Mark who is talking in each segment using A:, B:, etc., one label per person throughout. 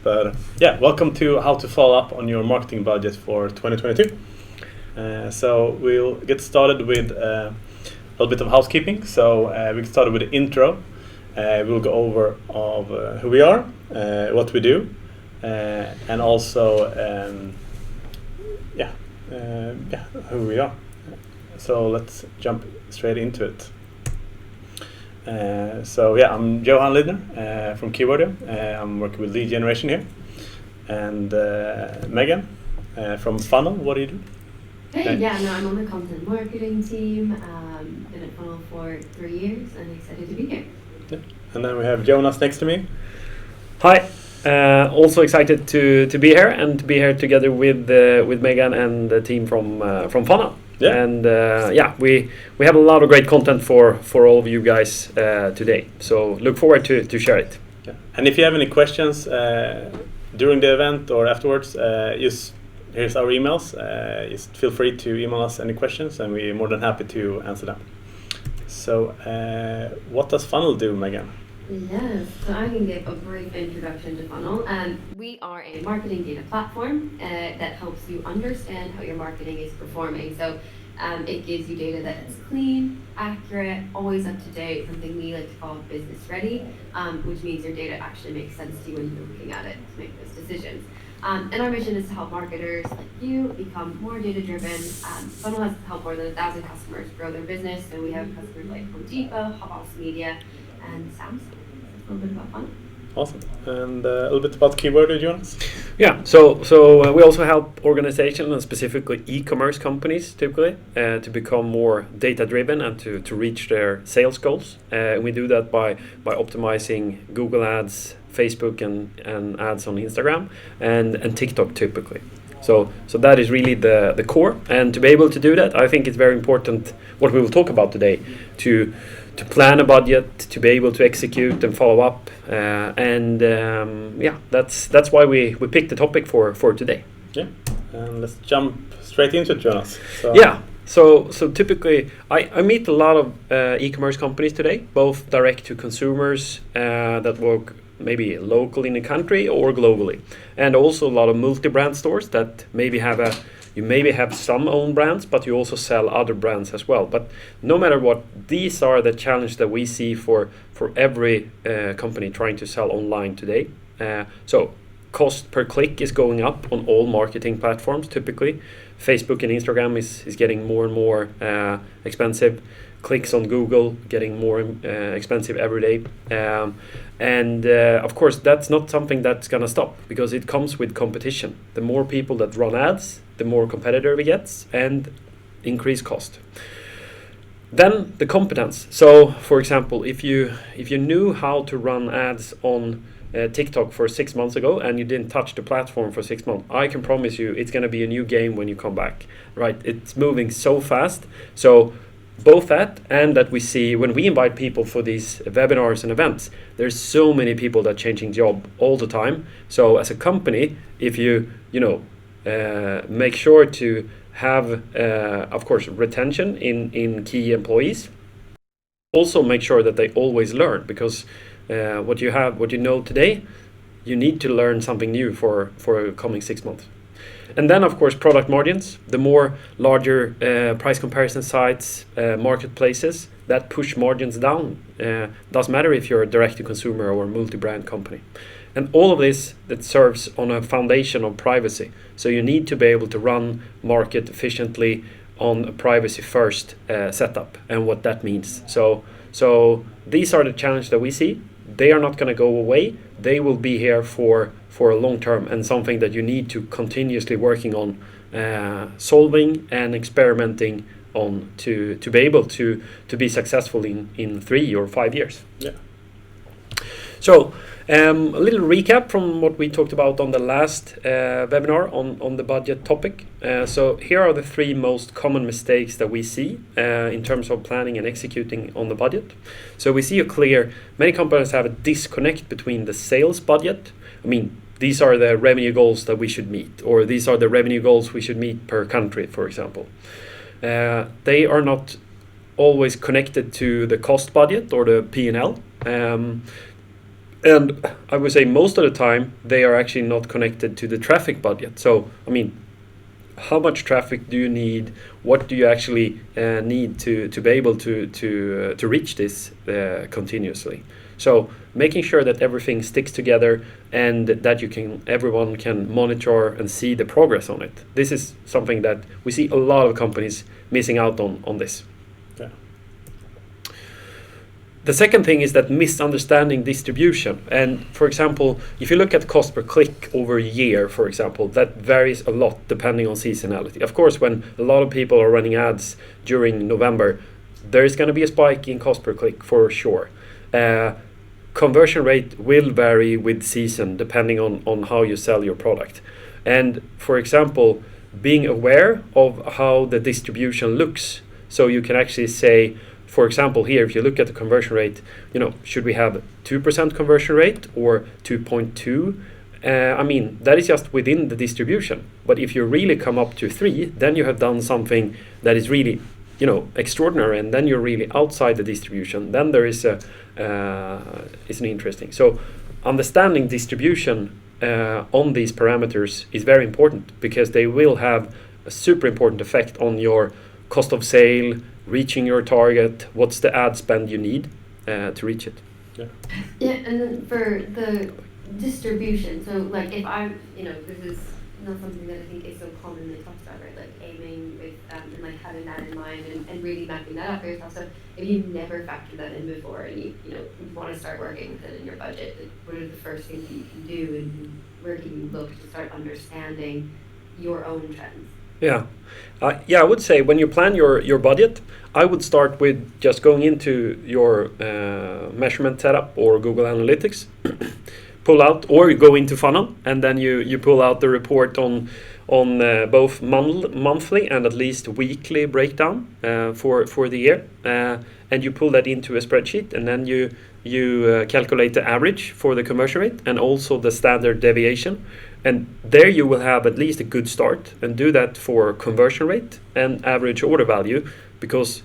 A: But yeah, welcome to how to follow up on your marketing budget for 2022. So we'll get started with a little bit of housekeeping. So we get started with the intro. We'll go over who we are, what we do, and also who we are. So let's jump straight into it. I'm Johan Lidner from Keywordio. I'm working with lead generation here. And Megan from Funnel, what do you do?
B: I'm on the content marketing team. Been at Funnel for 3 years and excited to be here.
A: Yeah. And then we have Jonas next to me.
C: Hi, also excited to be here and to be here together with Megan and the team from Funnel.
A: Yeah.
C: And we have a lot of great content for all of you guys today. So look forward to share it.
A: Yeah. And if you have any questions during the event or afterwards, here's our emails. Just feel free to email us any questions, and we're more than happy to answer them. So, what does Funnel do, Megan?
B: Yes, so I can give a brief introduction to Funnel. We are a marketing data platform that helps you understand how your marketing is performing. So it gives you data that is clean, accurate, always up to date, something we like to call business ready, which means your data actually makes sense to you when you're looking at it to make those decisions. And our mission is to help marketers like you become more data driven. Funnel has helped more than 1,000 customers grow their business. So we have customers like Home Depot, Havas Media, and Samsung. A little bit about Funnel.
A: Awesome. And a little bit about Keywordio, Jonas?
C: Yeah, so we also help organizations and specifically e-commerce companies typically to become more data-driven and to reach their sales goals. We do that by optimizing Google Ads, Facebook and ads on Instagram and TikTok typically. So that is really the core. And to be able to do that, I think it's very important what we will talk about today to plan a budget, to be able to execute and follow up, that's why we picked the topic for today.
A: Yeah, and let's jump straight into it, Jonas.
C: So typically I meet a lot of e-commerce companies today, both direct to consumers that work maybe local in the country or globally, and also a lot of multi-brand stores that you maybe have some own brands, but you also sell other brands as well. But no matter what, these are the challenge that we see for every company trying to sell online today. So cost per click is going up on all marketing platforms typically. Facebook and Instagram is getting more and more expensive. Clicks on Google getting more expensive every day. Of course, that's not something that's going to stop because it comes with competition. The more people that run ads, the more competitive it gets and increased cost. Then the competence. So, for example, if you knew how to run ads on TikTok for 6 months ago and you didn't touch the platform for 6 months, I can promise you it's going to be a new game when you come back. Right? It's moving so fast. So both that and that we see when we invite people for these webinars and events, there's so many people that are changing job all the time. So as a company, if you make sure to have, of course, retention in key employees, also make sure that they always learn because what you know today, you need to learn something new for coming 6 months. And then, of course, product margins, the more larger price comparison sites, marketplaces that push margins down. Doesn't matter if you're a direct-to-consumer or a multi-brand company. And all of this that serves on a foundation of privacy. So you need to be able to run market efficiently on a privacy-first setup and what that means. So these are the challenges that we see. They are not going to go away. They will be here for a long term and something that you need to continuously working on solving and experimenting on to be able to be successful in 3 or 5 years.
A: Yeah.
C: So a little recap from what we talked about on the last webinar on the budget topic. So here are the 3 most common mistakes that we see in terms of planning and executing on the budget. So we see many companies have a disconnect between the sales budget. I mean, these are the revenue goals that we should meet, or these are the revenue goals we should meet per country, for example. They are not always connected to the cost budget or the P&L. And I would say most of the time they are actually not connected to the traffic budget. So, I mean, how much traffic do you need? What do you actually need to be able to reach this continuously? So making sure that everything sticks together and that everyone can monitor and see the progress on it. This is something that we see a lot of companies missing out on this.
A: Yeah.
C: The second thing is that misunderstanding distribution. And for example, if you look at cost per click over a year, for example, that varies a lot depending on seasonality. Of course, when a lot of people are running ads during November, there is going to be a spike in cost per click for sure. Conversion rate will vary with season depending on how you sell your product. And for example, being aware of how the distribution looks, so you can actually say, for example, here, if you look at the conversion rate, should we have 2% conversion rate or 2.2? I mean, that is just within the distribution. But if you really come up to 3, then you have done something that is really, extraordinary, and then you're really outside the distribution. Then there is isn't interesting. So understanding distribution on these parameters is very important because they will have a super important effect on your cost of sale, reaching your target, what's the ad spend you need to reach it.
B: Yeah, and then for the distribution, so like if I'm, this is not something that I think is so commonly talked about, right? Like aiming with and like having that in mind and really mapping that out for yourself. So if you've never factored that in before and you want to start working with it in your budget, what are the first things that you can do and where can you look to start understanding your own trends?
C: Yeah, I would say when you plan your budget, I would start with just going into your measurement setup or Google Analytics, pull out, or you go into Funnel, and then you pull out the report on both monthly and at least weekly breakdown for the year, and you pull that into a spreadsheet, and then you calculate the average for the conversion rate and also the standard deviation. And there you will have at least a good start, and do that for conversion rate and average order value, because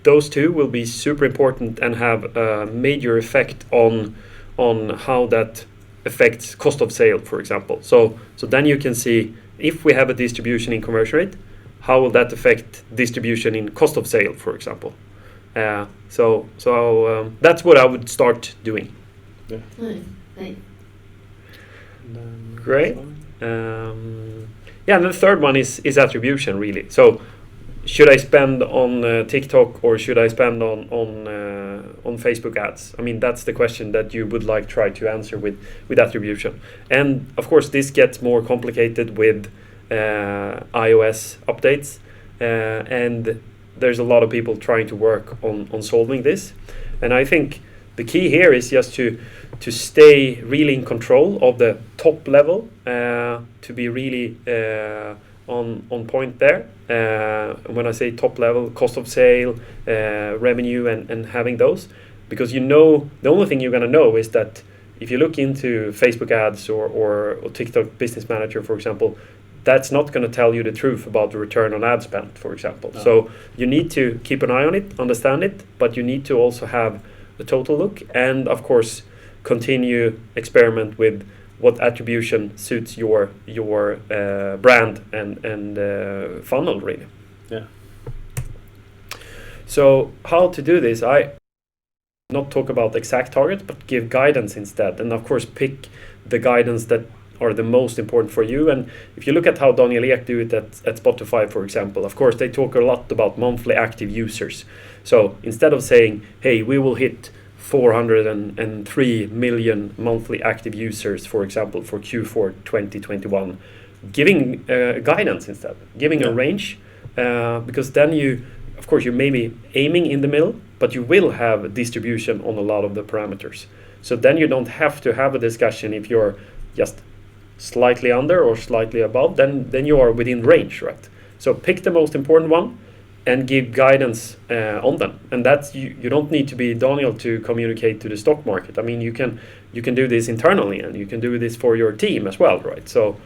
C: those two will be super important and have a major effect on how that affects cost of sale, for example. So then you can see if we have a distribution in conversion rate, how will that affect distribution in cost of sale, for example. So that's what I would start doing.
A: Yeah.
B: Nice. Thanks.
C: Great. And the third one is attribution, really. So should I spend on TikTok or should I spend on Facebook ads? I mean, that's the question that you would like try to answer with attribution. And of course, this gets more complicated with iOS updates, and there's a lot of people trying to work on solving this. And I think the key here is just to stay really in control of the top level, to be really on point there. When I say top level, cost of sale, revenue, and having those, because the only thing you're going to know is that if you look into Facebook ads or TikTok Business Manager, for example, that's not going to tell you the truth about the return on ad spend, for example. No. So you need to keep an eye on it, understand it, but you need to also have the total look, and of course continue experiment with what attribution suits your brand and funnel, really.
A: Yeah.
C: So how to do this? I not talk about exact targets, but give guidance instead, and of course pick the guidance that are the most important for you. And if you look at how Daniel Ek do it at Spotify, for example, of course they talk a lot about monthly active users. So instead of saying, hey, we will hit 403 million monthly active users, for example, for Q4 2021, giving guidance instead, giving a range, because then you may be aiming in the middle, but you will have a distribution on a lot of the parameters. So then you don't have to have a discussion if you're just slightly under or slightly above, then you are within range, right? So pick the most important one and give guidance on them. And that's you don't need to be Daniel to communicate to the stock market. I mean, you can do this internally, and you can do this for your team as well, right? So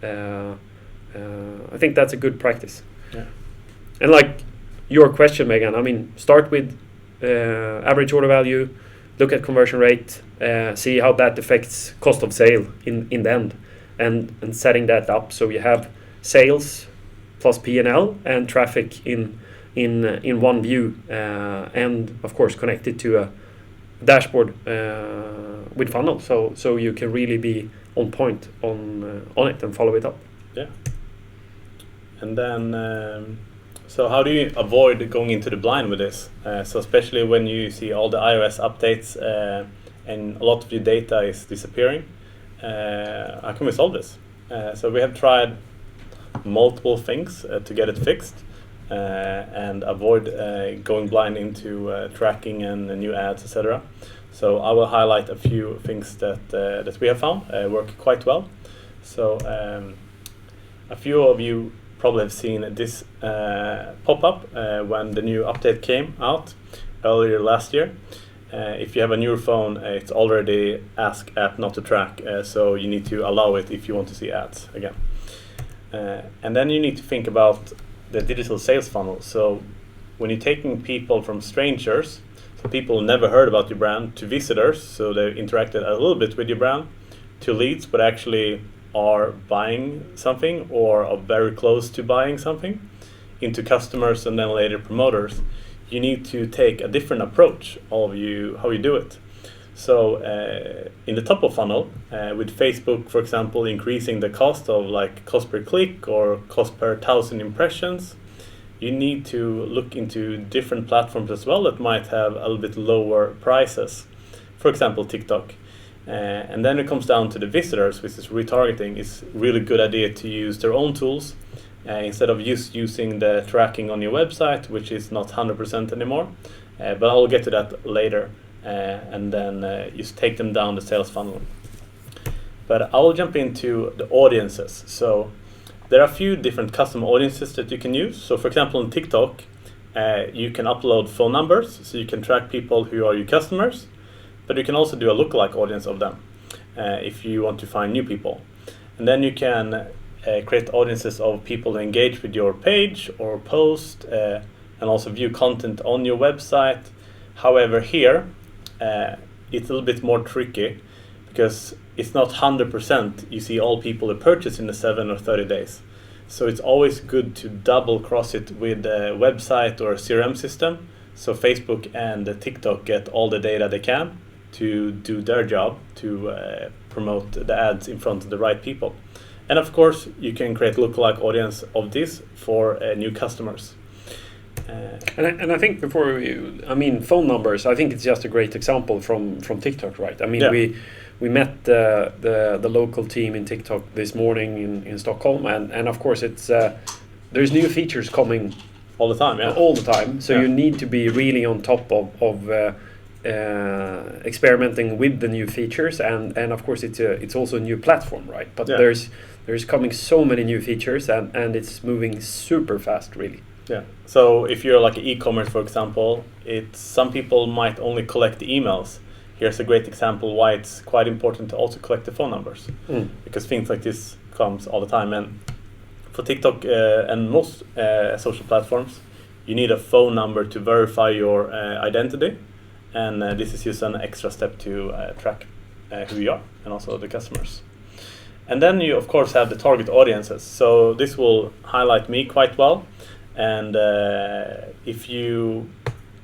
C: I think that's a good practice.
A: Yeah.
C: And like your question, Megan, I mean, start with average order value, look at conversion rate, see how that affects cost of sale in the end, and setting that up so you have sales plus P&L and traffic in one view, and of course connected to a dashboard with funnel, so you can really be on point on it and follow it up.
A: Yeah. And then, so how do you avoid going into the blind with this? So especially when you see all the iOS updates and a lot of your data is disappearing, how can we solve this? So we have tried multiple things to get it fixed and avoid going blind into tracking and new ads, etc. So I will highlight a few things that we have found work quite well. So a few of you probably have seen this pop up when the new update came out earlier last year. If you have a newer phone, it's already ask app not to track, so you need to allow it if you want to see ads again. And then you need to think about the digital sales funnel. So when you're taking people from strangers, so people who never heard about your brand, to visitors, so they interacted a little bit with your brand, to leads, but actually are buying something or are very close to buying something, into customers and then later promoters, you need to take a different approach of how you do it. So in the top of funnel, with Facebook, for example, increasing the cost of like cost per click or cost per 1,000 impressions, you need to look into different platforms as well that might have a little bit lower prices. For example, TikTok. And then it comes down to the visitors, which is retargeting. It's a really good idea to use their own tools instead of just using the tracking on your website, which is not 100% anymore. But I'll get to that later. And then just take them down the sales funnel. But I will jump into the audiences. So there are a few different custom audiences that you can use. So for example, on TikTok, you can upload phone numbers, so you can track people who are your customers, but you can also do a lookalike audience of them if you want to find new people. And then you can create audiences of people who engage with your page or post, and also view content on your website. However, here, it's a little bit more tricky because it's not 100% you see all people who purchase in the 7 or 30 days. So it's always good to double cross it with a website or a CRM system. So Facebook and TikTok get all the data they can to do their job to promote the ads in front of the right people. And of course, you can create lookalike audience of this for new customers.
C: And I think phone numbers, I think it's just a great example from TikTok, right? I mean,
A: yeah.
C: we met the local team in TikTok this morning in Stockholm, and of course it's there's new features coming
A: all the time. Yeah,
C: all the time. So you need to be really on top of experimenting with the new features, and of course it's also a new platform, right? But there's coming so many new features, and it's moving super fast, really.
A: Yeah. So if you're like an e-commerce, for example, some people might only collect the emails. Here's a great example why it's quite important to also collect the phone numbers, because things like this comes all the time. And for TikTok and most social platforms, you need a phone number to verify your identity, and this is just an extra step to track who you are and also the customers. And then you of course have the target audiences. So this will highlight me quite well. And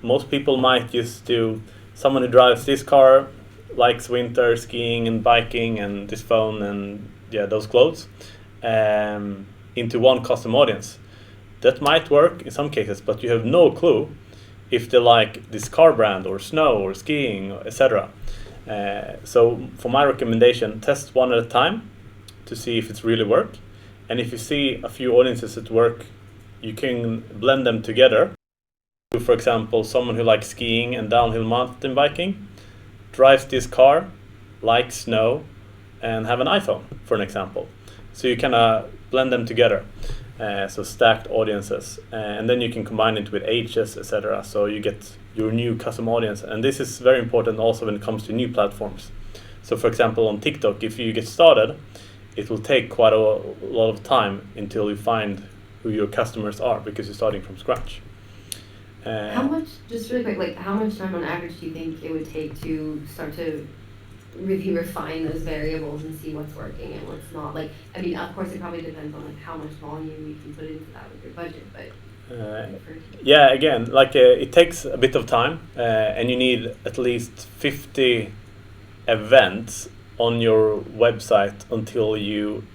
A: most people might just do someone who drives this car, likes winter skiing and biking and this phone and those clothes, into one custom audience. That might work in some cases, but you have no clue if they like this car brand or snow or skiing, etc. So for my recommendation, test one at a time to see if it's really work. And if you see a few audiences that work, you can blend them together. For example, someone who likes skiing and downhill mountain biking drives this car, likes snow, and have an iPhone, for an example. So you kind blend them together, so stacked audiences, and then you can combine it with ages, etc. So you get your new custom audience, and this is very important also when it comes to new platforms. So for example, on TikTok, if you get started, it will take quite a lot of time until you find who your customers are because you're starting from scratch.
B: How much, just really quick, like how much time on average do you think it would take to start to really refine those variables and see what's working and what's not? Like, I mean, of course, it probably depends on like how much volume you can put into that with your budget, but.
A: Yeah, again, like it takes a bit of time, and you need at least 50 events on your website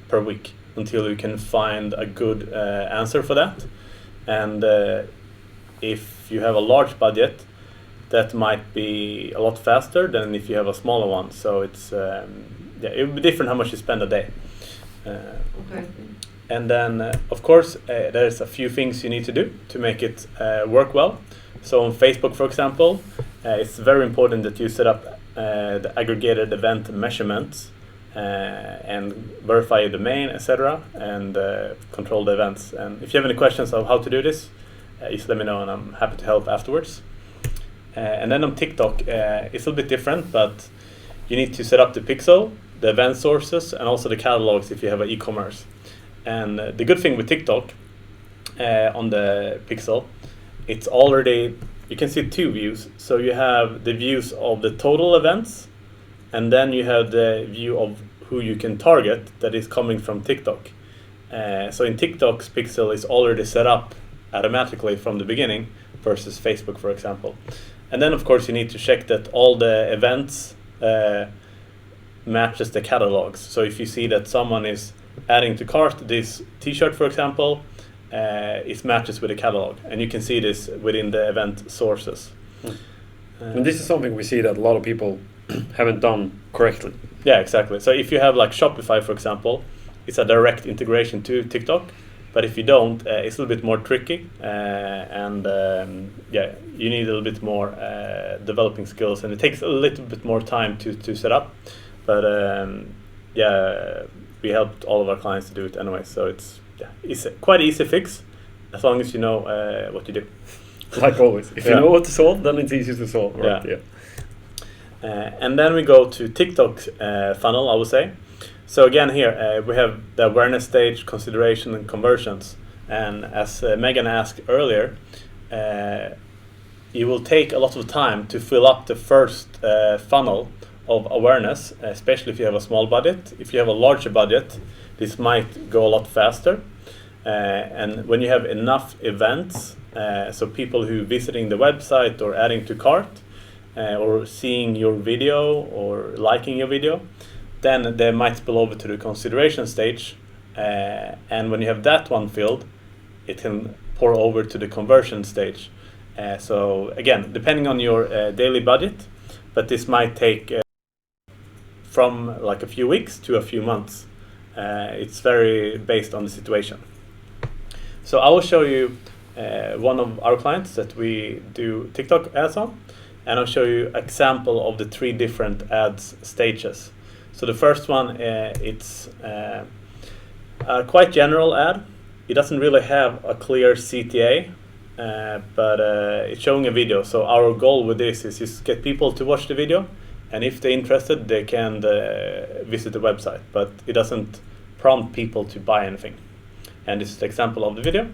A: per week until you can find a good answer for that. And if you have a large budget, that might be a lot faster than if you have a smaller one. So it's it would be different how much you spend a day.
B: Okay.
A: And then, of course, there's a few things you need to do to make it work well. So on Facebook, for example, it's very important that you set up the aggregated event measurements and verify your domain, etc., and control the events. And if you have any questions of how to do this, just let me know, and I'm happy to help afterwards. And then on TikTok, it's a little bit different, but you need to set up the pixel, the event sources, and also the catalogs if you have an e-commerce. And the good thing with TikTok on the pixel, it's already, you can see two views. So you have the views of the total events, and then you have the view of who you can target that is coming from TikTok. So in TikTok's pixel is already set up automatically from the beginning versus Facebook, for example. And then of course you need to check that all the events matches the catalogs. So if you see that someone is adding to cart this t-shirt, for example, it matches with the catalog, and you can see this within the event sources.
C: And this is something we see that a lot of people haven't done correctly.
A: Yeah, exactly. So if you have like Shopify, for example, it's a direct integration to TikTok, but if you don't, it's a little bit more tricky, and you need a little bit more developing skills, and it takes a little bit more time to set up, but we helped all of our clients to do it anyway, so it's a quite easy fix as long as you know what you do.
C: Like always, if you know what to solve, then it's easy to solve, right?
A: Yeah. And then we go to TikTok's funnel, I would say. So again here we have the awareness stage, consideration, and conversions. And as Megan asked earlier, you will take a lot of time to fill up the first funnel of awareness, especially if you have a small budget. If you have a larger budget, this might go a lot faster. And when you have enough events, so people who visiting the website or adding to cart, or seeing your video or liking your video, then they might spill over to the consideration stage. And when you have that one filled, it can pour over to the conversion stage. So again, depending on your daily budget, but this might take from like a few weeks to a few months. It's very based on the situation. So I will show you one of our clients that we do TikTok ads on, and I'll show you example of the 3 different ads stages. So the first one, it's a quite general ad. It doesn't really have a clear CTA, but it's showing a video. So our goal with this is just get people to watch the video, and if they're interested, they can visit the website, but it doesn't prompt people to buy anything. And this is the example of the video.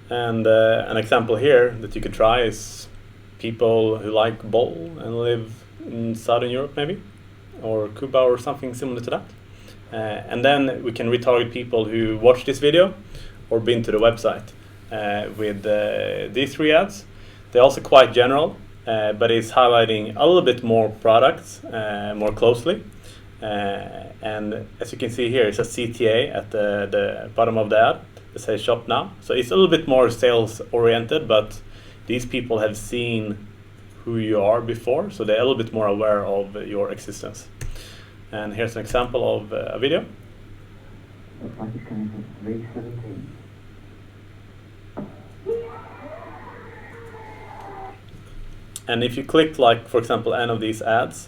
A: And an example here that you could try is people who like bowl and live in Southern Europe maybe, or Cuba or something similar to that. And then we can retarget people who watch this video or been to the website with these 3 ads. They're also quite general, but it's highlighting a little bit more products more closely. And as you can see here, it's a CTA at the bottom of the ad. It says shop now. So it's a little bit more sales oriented, but these people have seen who you are before, so they're a little bit more aware of your existence. And here's an example of a video.
D: Looks like it's going to 317.
A: And if you click, like, for example, any of these ads,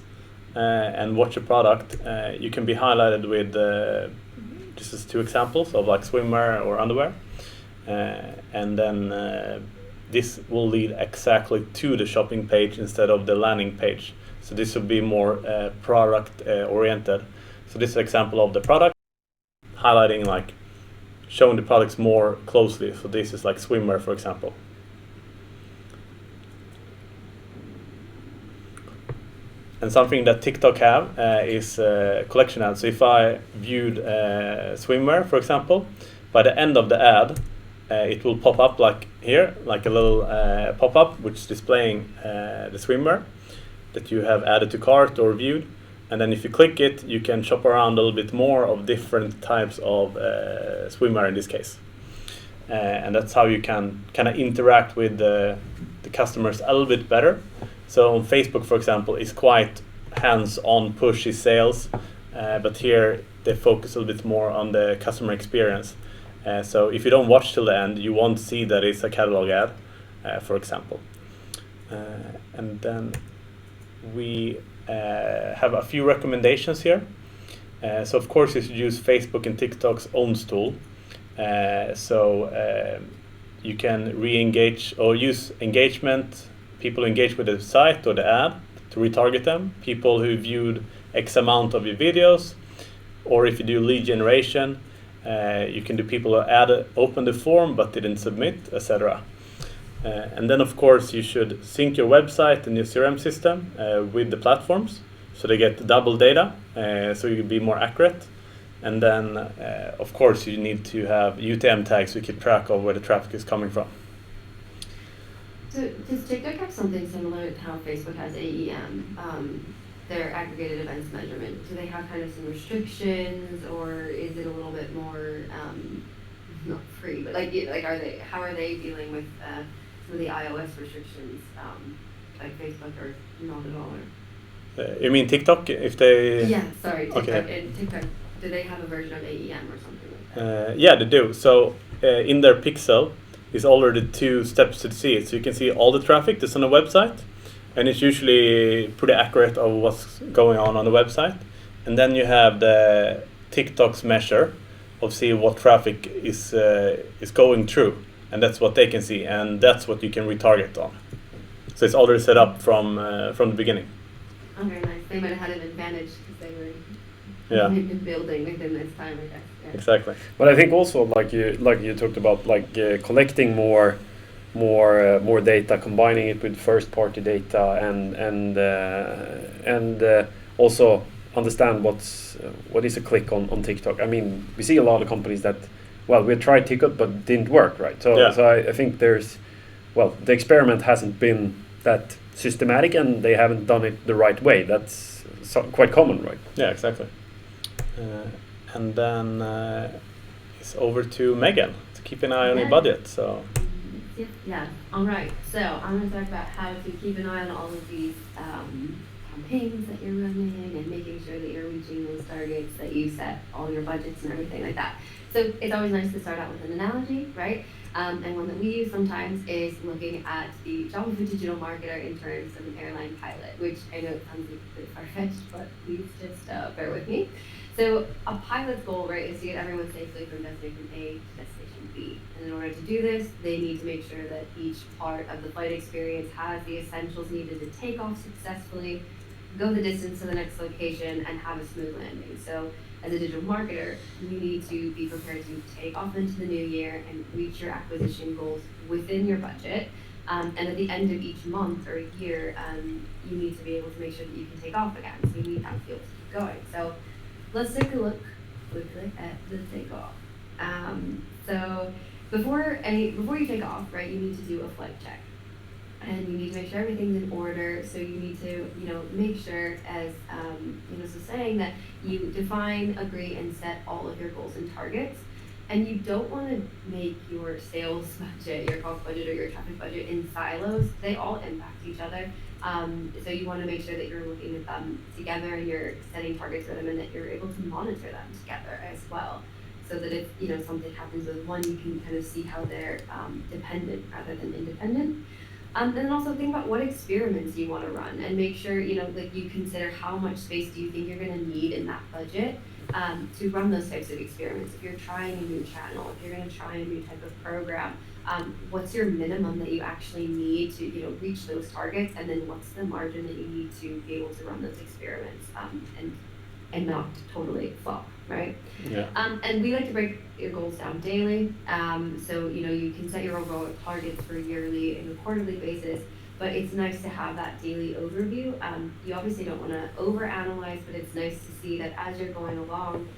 A: and watch a product, you can be highlighted with this is 2 examples of like swimwear or underwear, and then this will lead exactly to the shopping page instead of the landing page. So this will be more product oriented. So this is an example of the product, highlighting like showing the products more closely. So this is like swimwear, for example. And something that TikTok have is collection ads. So if I viewed swimwear, for example, by the end of the ad, it will pop up like here, like a little pop-up, which is displaying the swimwear that you have added to cart or viewed. And then if you click it, you can shop around a little bit more of different types of swimwear in this case. And that's how you can kind of interact with the customers a little bit better. So on Facebook, for example, is quite hands-on, pushy sales, but here they focus a little bit more on the customer experience. So if you don't watch till the end, you won't see that it's a catalog ad, for example. And then we have a few recommendations here. So of course you should use Facebook and TikTok's own tool. You can re-engage or use engagement, people who engage with the site or the ad to retarget them, people who viewed X amount of your videos, or if you do lead generation, you can do people who opened the form but didn't submit, etc. And then of course you should sync your website and your CRM system with the platforms, so they get double data, so you can be more accurate. And then of course you need to have UTM tags to keep track of where the traffic is coming from.
B: So does TikTok have something similar to how Facebook has AEM, their aggregated events measurement? Do they have kind of some restrictions, or is it a little bit more not free, but how are they dealing with some of the iOS restrictions, like Facebook, or not at all? Or?
A: You mean TikTok? If they
B: TikTok.
A: Okay.
B: And TikTok, do they have a version of AEM or something like that?
A: Yeah, they do. So in their pixel is already 2 steps to see it. So you can see all the traffic that's on the website, and it's usually pretty accurate of what's going on the website. And then you have the TikTok's measure of see what traffic is going through, and that's what they can see, and that's what you can retarget on. So it's already set up from the beginning.
B: Oh, very nice. They might have had an advantage because they were
A: they've
B: been building within this time, I guess. Yeah.
A: Exactly.
C: But I think also like you talked about, like collecting more data, combining it with first party data, and also understand what is a click on TikTok. I mean, we see a lot of companies that, well, we tried TikTok but didn't work, right? So I think the experiment hasn't been that systematic, and they haven't done it the right way. That's quite common, right?
A: Yeah, exactly. And then it's over to Megan to keep an eye on your budget. So.
B: Yeah. All right. So I'm going to talk about how to keep an eye on all of these campaigns that you're running and making sure that you're reaching those targets, that you set all your budgets and everything like that. So it's always nice to start out with an analogy, right? And one that we use sometimes is looking at the job of a digital marketer in terms of an airline pilot, which I know it sounds a bit far-fetched, but please just bear with me. So a pilot's goal, right, is to get everyone safely from destination A to destination B. And in order to do this, they need to make sure that each part of the flight experience has the essentials needed to take off successfully, go the distance to the next location, and have a smooth landing. So as a digital marketer, you need to be prepared to take off into the new year and reach your acquisition goals within your budget. And at the end of each month or year, you need to be able to make sure that you can take off again. So you need that fuel to keep going. So let's take a look quickly at the takeoff. So before you take off, right, you need to do a flight check. And you need to make sure everything's in order. So you need to, make sure, as so saying that you define, agree, and set all of your goals and targets. And you don't want to make your sales budget, your cost budget, or your traffic budget in silos. They all impact each other. So you want to make sure that you're looking at them together and you're setting targets for them, and that you're able to monitor them together as well. So that if something happens with one, you can kind of see how they're dependent rather than independent. And then also think about what experiments you want to run and make sure, like you consider how much space do you think you're going to need in that budget to run those types of experiments. If you're trying a new channel, if you're going to try a new type of program, what's your minimum that you actually need to, reach those targets? And then what's the margin that you need to be able to run those experiments and not totally flop, right?
A: Yeah.
B: And we like to break your goals down daily. So, you can set your overall targets for yearly and a quarterly basis, but it's nice to have that daily overview. You obviously don't want to overanalyze, but it's nice to see that as you're going along,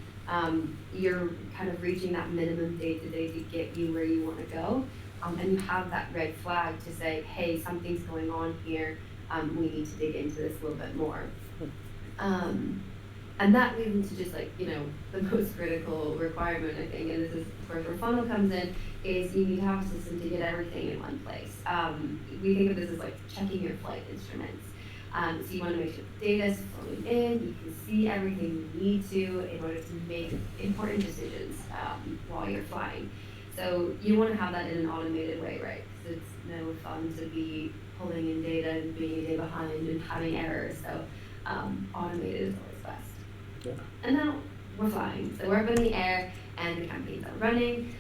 B: you're kind of reaching that minimum day to day to get you where you want to go. And you have that red flag to say, hey, something's going on here. We need to dig into this a little bit more. And that leads into just the most critical requirement, I think, and this is where funnel comes in, is you need to have a system to get everything in one place. We think of this as like checking your flight instruments. So you want to make sure the data is flowing in, you can see everything you need to in order to make important decisions while you're flying. So you want to have that in an automated way, right? Because it's no fun to be pulling in data and being a day behind and having errors. So automated is always best.
A: Yeah.
B: And now we're flying. So we're up in the air and the campaigns are running.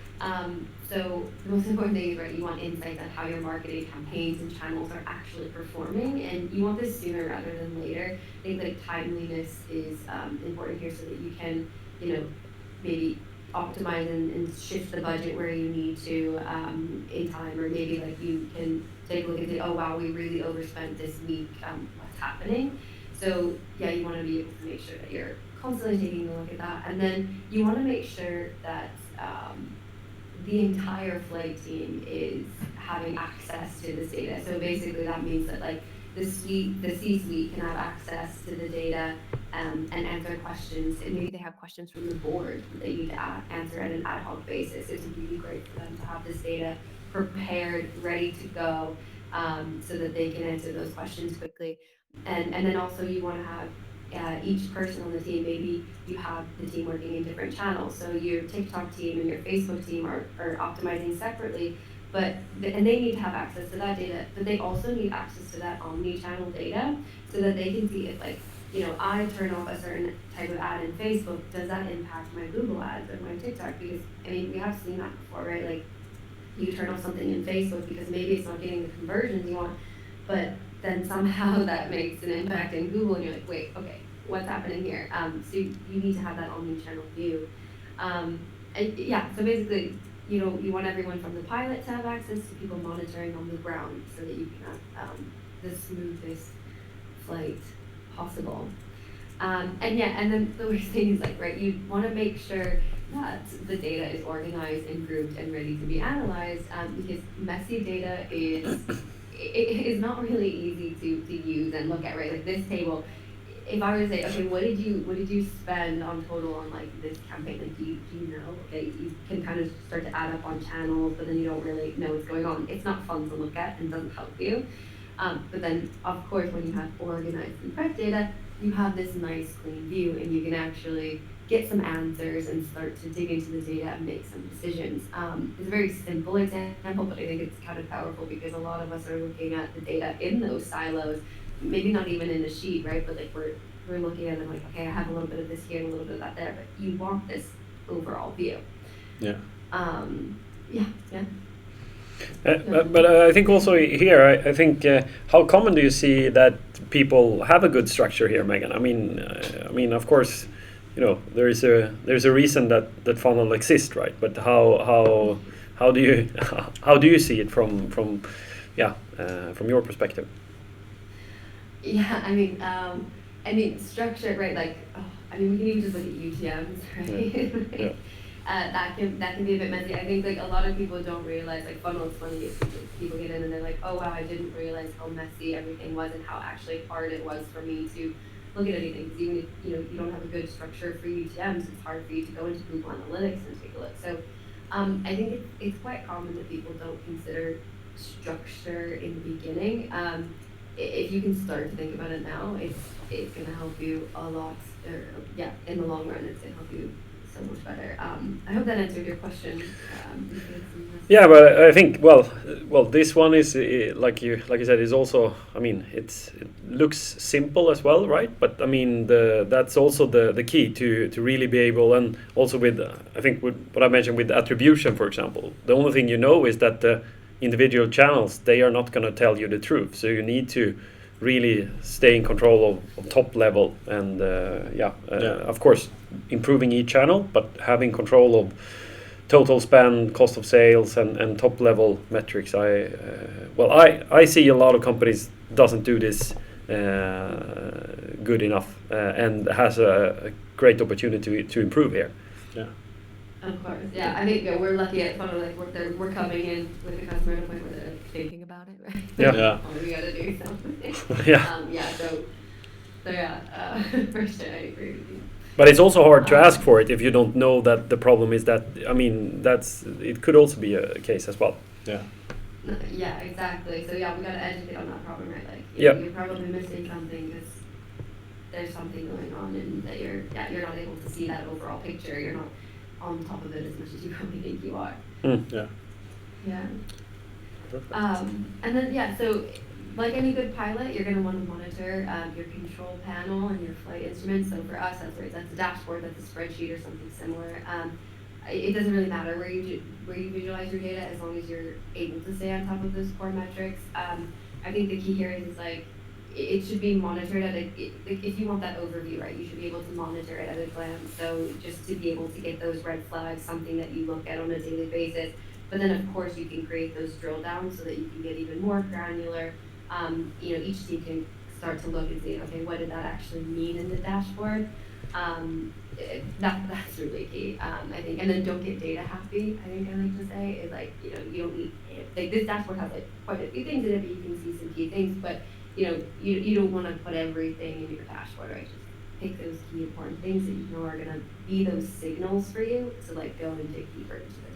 B: So the most important thing is, right, you want insights on how your marketing campaigns and channels are actually performing, and you want this sooner rather than later. I think like timeliness is important here so that you can, maybe optimize and shift the budget where you need to in time, or maybe like you can take a look and say, oh wow, we really overspent this week, what's happening? So yeah, you want to be able to make sure that you're constantly taking a look at that, and then you want to make sure that the entire flight team is having access to this data. So basically that means that like the C-suite can have access to the data and answer questions, and maybe they have questions from the board that they need to answer at an ad hoc basis. It's really great for them to have this data prepared, ready to go, so that they can answer those questions quickly. And then also you want to have each person on the team, maybe you have the team working in different channels. So your TikTok team and your Facebook team are optimizing separately, and they need to have access to that data, but they also need access to that omni-channel data so that they can see if I turn off a certain type of ad in Facebook, does that impact my Google ads or my TikTok? Because we have seen that before, right? Like you turn off something in Facebook because maybe it's not getting the conversions you want, but then somehow that makes an impact in Google, and you're like, wait, okay, what's happening here? So you need to have that omni-channel view. And yeah, so basically, you want everyone from the pilot to have access to people monitoring on the ground so that you can have the smoothest flight possible. And then the worst thing is right, you want to make sure that the data is organized and grouped and ready to be analyzed, because messy data is not really easy to use and look at, right? Like this table, if I were to say, okay, what did you spend on total on this campaign? Like, do you know? Okay, you can kind of start to add up on channels, but then you don't really know what's going on. It's not fun to look at and doesn't help you. But then, of course, when you have organized and prep data, you have this nice clean view, and you can actually get some answers and start to dig into the data and make some decisions. It's a very simple example, but I think it's kind of powerful because a lot of us are looking at the data in those silos, maybe not even in a sheet, right? But we're looking at them like, okay, I have a little bit of this here and a little bit of that there, but you want this overall view.
A: Yeah.
B: Yeah.
C: But I think also here, I think how common do you see that people have a good structure here, Megan? I mean, of course, there's a reason that funnel exists, right? But how do you see it from your perspective?
B: Yeah, I mean structure, right? We can even just look at UTMs, right?
C: Yeah.
B: That can be a bit messy. I think a lot of people don't realize funnel is funny. People get in and they're like, oh wow, I didn't realize how messy everything was and how actually hard it was for me to look at anything. Because even if you don't have a good structure for UTMs, it's hard for you to go into Google Analytics and take a look. So I think it's quite common that people don't consider structure in the beginning. If you can start to think about it now, it's going to help you a lot. In the long run, it's going to help you so much better. I hope that answered your question.
C: Yeah, but I think well, this one is like you said is also. I mean, it looks simple as well, right? But I mean, that's also the key to really be able, and also with I think with what I mentioned with attribution, for example. The only thing you know is that the individual channels, they are not going to tell you the truth. So you need to really stay in control of top level and of course improving each channel, but having control of total spend, cost of sales, and top level metrics. I see a lot of companies doesn't do this good enough and has a great opportunity to improve here.
A: Yeah.
B: Of course, yeah. I think we're lucky at Funnel, like we're coming in with the customer at a point where they're thinking about it, right?
C: Yeah.
A: Yeah.
B: Oh, we gotta do something.
C: Yeah.
B: So for sure, I agree with you.
C: But it's also hard to ask for it if you don't know that the problem is that. I mean, it could also be a case as well.
A: Yeah.
B: Yeah, exactly. So yeah, we gotta educate on that problem, right? Like, you're probably missing something because there's something going on, and that you're not able to see that overall picture. You're not on top of it as much as you probably think you are.
A: Yeah.
B: Yeah.
A: Perfect.
B: And then so like any good pilot, you're going to want to monitor your control panel and your flight instruments. So for us, that's a dashboard, that's a spreadsheet or something similar. It doesn't really matter where you visualize your data as long as you're able to stay on top of those core metrics. I think the key here is like it should be monitored if you want that overview, right? You should be able to monitor it at a glance. So just to be able to get those red flags, something that you look at on a daily basis. But then of course you can create those drill downs so that you can get even more granular. Each team can start to look and see, okay, what did that actually mean in the dashboard? That's really key, I think. And then don't get data happy, I think I like to say. Is like, you don't need, like this dashboard has like quite a few things in it, but you can see some key things, but you don't want to put everything in your dashboard, right? Just pick those key important things that you know are going to be those signals for you to like go and dig deeper into it.